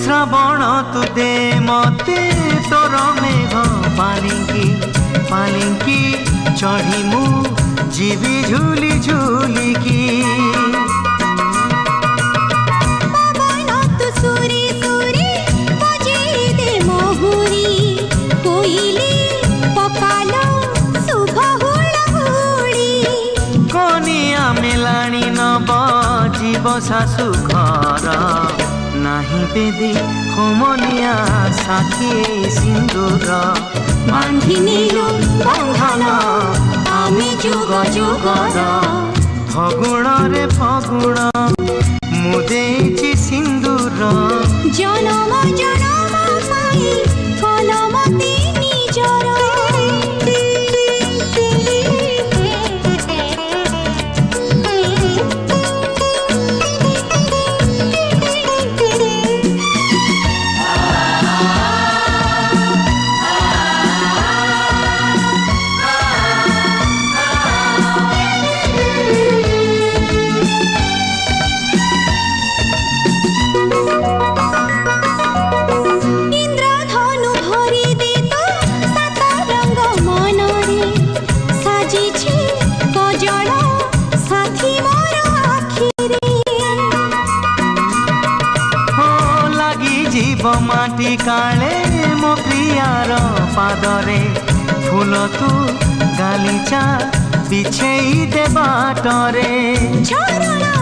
श्रावण तू दे मते तोर मेघ पालिंकी चढ़ी मु जीवी झूली झूलिकी पवन तू सुरी सुरी बजे दे महुरी कोइली पकालो शुभ हुड़हुड़ी कनिया मेलाणी नब जीव शाशु घर नाही बेदी होमनिया साथी सिंदूर बांधी नीलु बंधन आमे जुग जुगर फगुण रे फगुण मुदेची सिंदूर जनम जनम पाई कलमती निजर माटी काले मो प्रियार पादरे फूल तू गालीचा बिछेई दे बाटरे झरना